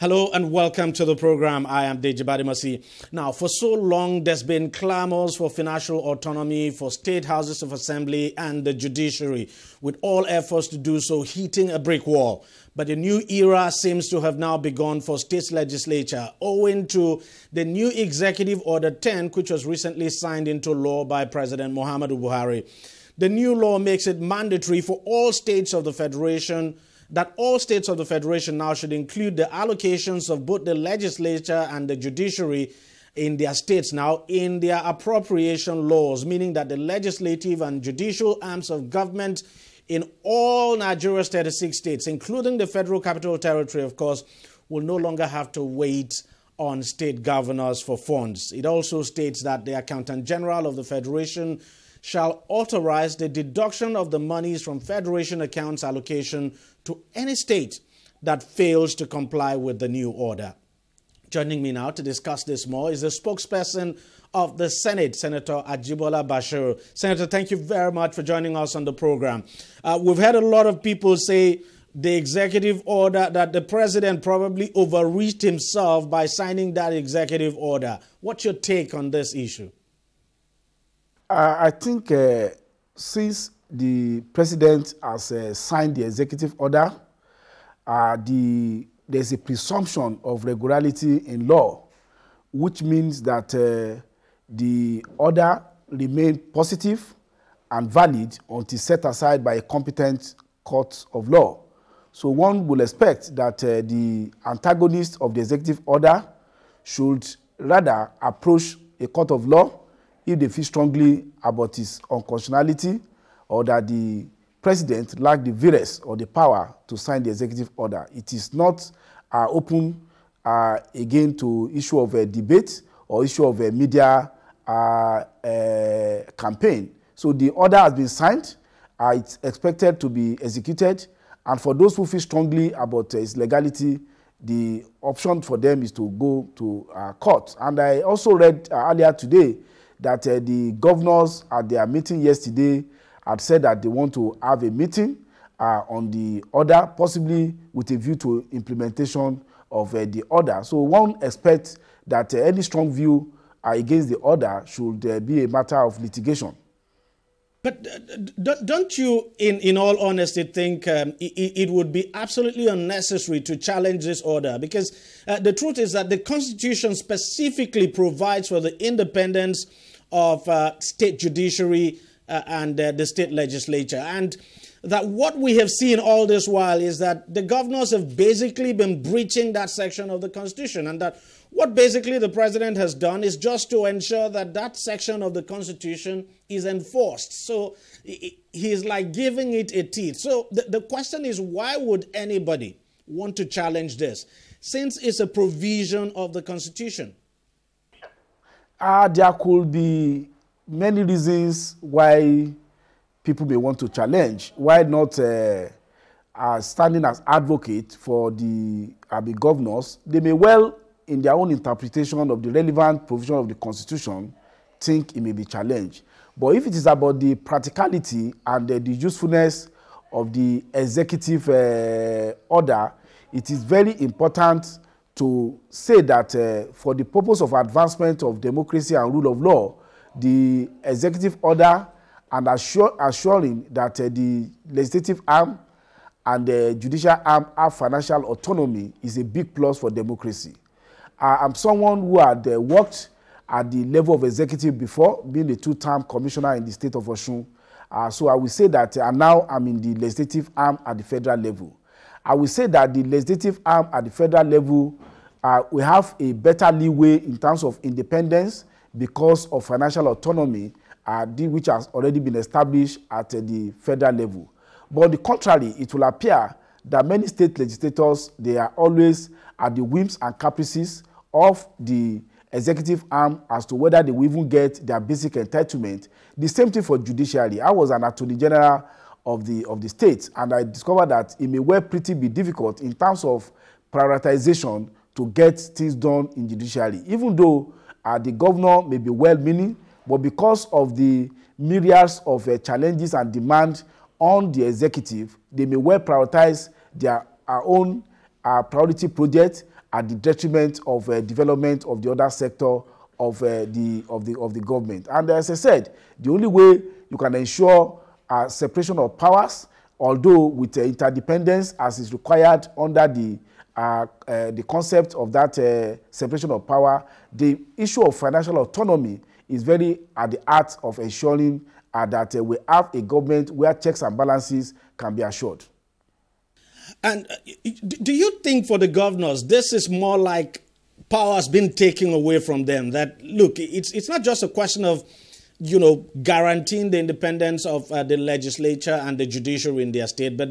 Hello and welcome to the program. I am Deji Badimasi. Now, for so long, there's been clamors for financial autonomy for state houses of assembly and the judiciary, with all efforts to do so hitting a brick wall. But a new era seems to have now begun for state legislature, owing to the new Executive Order 10, which was recently signed into law by President Muhammadu Buhari. The new law makes it mandatory for all states of the Federation that all states of the Federation now should include the allocations of both the legislature and the judiciary in their states now in their appropriation laws, meaning that the legislative and judicial arms of government in all Nigeria's 36 states, including the Federal Capital Territory, of course, will no longer have to wait on state governors for funds. It also states that the Accountant General of the Federation shall authorize the deduction of the monies from Federation accounts allocation to any state that fails to comply with the new order. Joining me now to discuss this more is the spokesperson of the Senate, Senator Ajibola Basiru. Senator, thank you very much for joining us on the program. We've had a lot of people say the executive order, that the president probably overreached himself by signing that executive order. What's your take on this issue? I think since the president has signed the executive order, there's a presumption of regularity in law, which means that the order remains positive and valid until set aside by a competent court of law. So one will expect that the antagonist of the executive order should rather approach a court of law if they feel strongly about its unconstitutionality or that the president lacked the virus or the power to sign the executive order. It is not open again to issue of a debate or issue of a media campaign. So the order has been signed. It's expected to be executed. And for those who feel strongly about its legality, the option for them is to go to court. And I also read earlier today that the governors at their meeting yesterday had said that they want to have a meeting on the order, possibly with a view to implementation of the order. So one expects that any strong view against the order should be a matter of litigation. But don't you, in all honesty, think it would be absolutely unnecessary to challenge this order? Because the truth is that the Constitution specifically provides for the independence of state judiciary and the state legislature. And that what we have seen all this while is that the governors have basically been breaching that section of the Constitution, and that what basically the president has done is just to ensure that that section of the Constitution is enforced. So he's like giving it a teeth. So the question is, why would anybody want to challenge this, since it's a provision of the Constitution? There could be many reasons why people may want to challenge. Why not standing as advocate for the governors? They may well, in their own interpretation of the relevant provision of the Constitution, think it may be challenged. But if it is about the practicality and the usefulness of the executive order, it is very important to say that for the purpose of advancement of democracy and rule of law, the executive order and assuring that the legislative arm and the judicial arm have financial autonomy is a big plus for democracy. I'm someone who had worked at the level of executive before, being a two-term commissioner in the state of Osun. So I will say that now I'm in the legislative arm at the federal level. I will say that the legislative arm at the federal level, we have a better leeway in terms of independence because of financial autonomy, which has already been established at the federal level. But on the contrary, it will appear that many state legislators, they are always at the whims and caprices of the executive arm as to whether they will even get their basic entitlement. The same thing for judiciary. I was an attorney general of the state, and I discovered that it may well pretty be difficult in terms of prioritization to get things done in judiciary, even though the governor may be well-meaning, but because of the myriads of challenges and demands on the executive, they may well prioritize their own priority projects at the detriment of development of the other sector of the government. And as I said, the only way you can ensure separation of powers, although with interdependence as is required under the concept of that separation of power, the issue of financial autonomy is very at the heart of ensuring that we have a government where checks and balances can be assured. And do you think for the governors, this is more like power has been taken away from them? That, look, it's not just a question of, guaranteeing the independence of the legislature and the judiciary in their state, but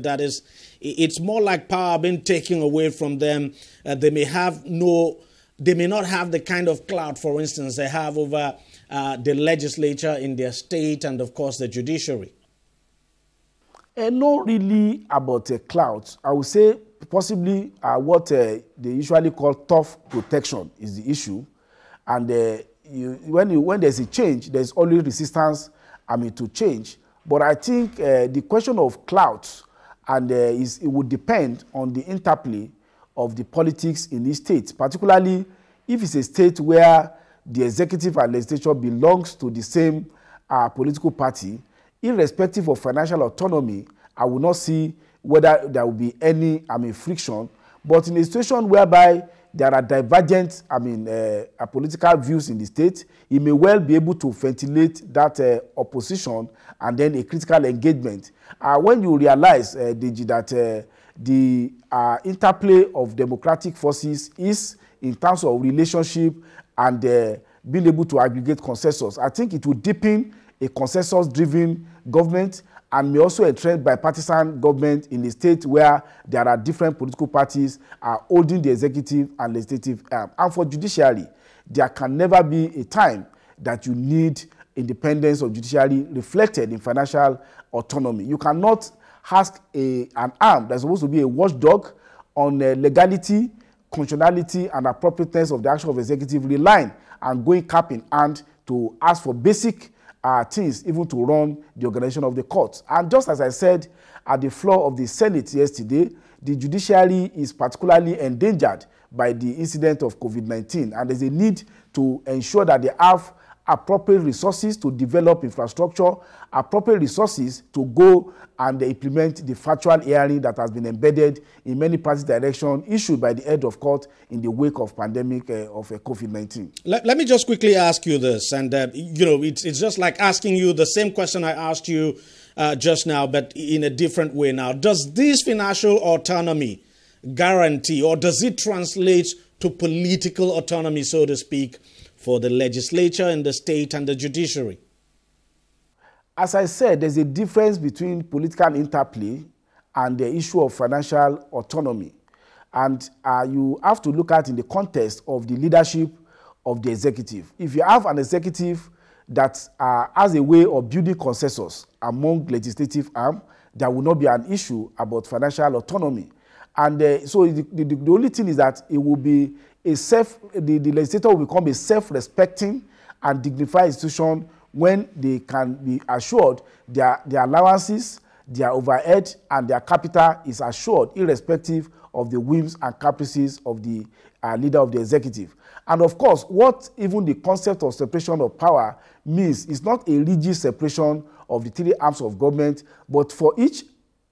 it's more like power being taken away from them. They may not have the kind of clout, for instance, they have over the legislature in their state and, of course, the judiciary. Not really about clout. I would say possibly what they usually call tough protection is the issue. And when there's a change, there's always resistance to change. But I think the question of clout and it would depend on the interplay of the politics in each state, particularly if it's a state where the executive and legislature belongs to the same political party. Irrespective of financial autonomy, I will not see whether there will be any friction. But in a situation whereby there are divergent political views in the state, it may well be able to ventilate that opposition and then a critical engagement. When you realize, Deji, that the interplay of democratic forces is in terms of relationship and being able to aggregate consensus, I think it will deepen a consensus-driven government and may also entrench bipartisan government in a state where there are different political parties holding the executive and legislative arm. And for judiciary, there can never be a time that you need independence of judiciary reflected in financial autonomy. You cannot ask an arm that's supposed to be a watchdog on legality, constitutionality, and appropriateness of the action of executive relying and going cap in hand to ask for basic things, even to run the organization of the courts. And just as I said at the floor of the Senate yesterday, the judiciary is particularly endangered by the incident of COVID-19, and there's a need to ensure that they have appropriate resources to develop infrastructure, appropriate resources to go and implement the factual hearing that has been embedded in many parties' direction issued by the head of court in the wake of pandemic of COVID-19. Let me just quickly ask you this, and it's just like asking you the same question I asked you just now, but in a different way now. Does this financial autonomy guarantee, or does it translate to political autonomy, so to speak, for the legislature in the state and the judiciary? As I said, there's a difference between political interplay and the issue of financial autonomy. And you have to look at in the context of the leadership of the executive. If you have an executive that has a way of building consensus among legislative arm, there will not be an issue about financial autonomy. And so the only thing is that it will be the legislator will become a self-respecting and dignified institution when they can be assured their allowances, their overhead, and their capital is assured, irrespective of the whims and caprices of the leader of the executive. And of course, what even the concept of separation of power means is not a rigid separation of the three arms of government, but for each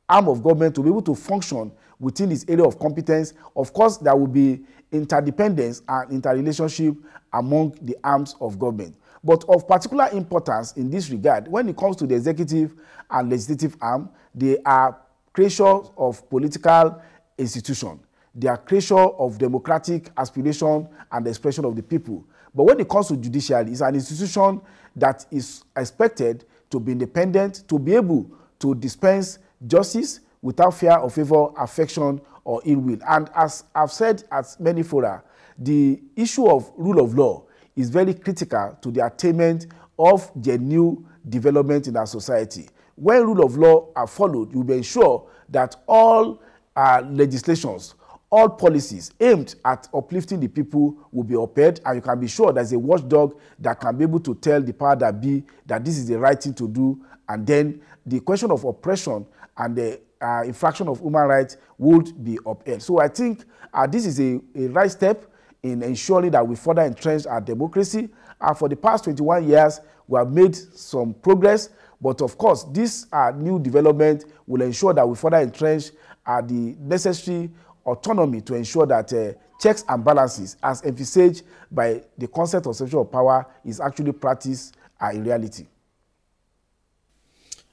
arm of government to be able to function within its area of competence. Of course, there will be interdependence and interrelationship among the arms of government. But of particular importance in this regard, when it comes to the executive and legislative arm, they are creatures of political institution. They are creatures of democratic aspiration and expression of the people. But when it comes to judiciary, it's an institution that is expected to be independent, to be able to dispense justice without fear of favor, affection, or ill will. And as I've said at many fora, the issue of rule of law is very critical to the attainment of genuine development in our society. When rule of law are followed, you will ensure that all legislations, all policies aimed at uplifting the people will be upheld, and you can be sure there's a watchdog that can be able to tell the power that be that this is the right thing to do. And then the question of oppression and the infraction of human rights would be upheld. So I think this is a right step in ensuring that we further entrench our democracy. For the past 21 years, we have made some progress, but of course, this new development will ensure that we further entrench the necessary autonomy to ensure that checks and balances, as envisaged by the concept of separation of power, is actually practiced in reality.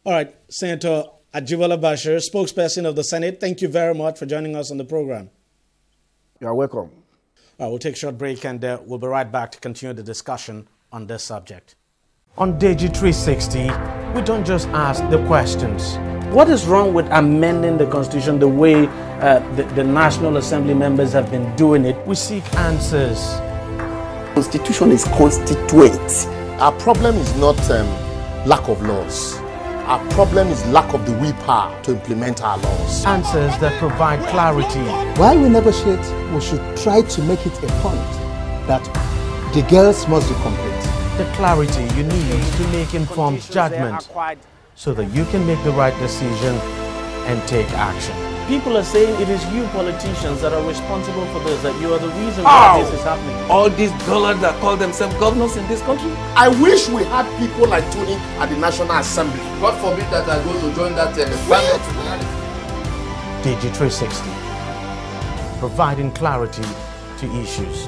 All right, Senator Ajibola Basiru, spokesperson of the Senate, thank you very much for joining us on the program. You are welcome. We'll take a short break and we'll be right back to continue the discussion on this subject. On Deji 360, we don't just ask the questions. What is wrong with amending the Constitution the way the National Assembly members have been doing it? We seek answers. Constitution is constituent. Our problem is not lack of laws. Our problem is lack of the willpower to implement our laws. Answers that provide clarity. While we negotiate, we should try to make it a point that the girls must be complete. The clarity you need to make informed judgment so that you can make the right decision and take action. People are saying it is you politicians that are responsible for this, that you are the reason why this is happening. All these dullards that call themselves governors in this country. I wish we had people like Tony at the National Assembly. God forbid that I go to join that band. Deji 360, providing clarity to issues.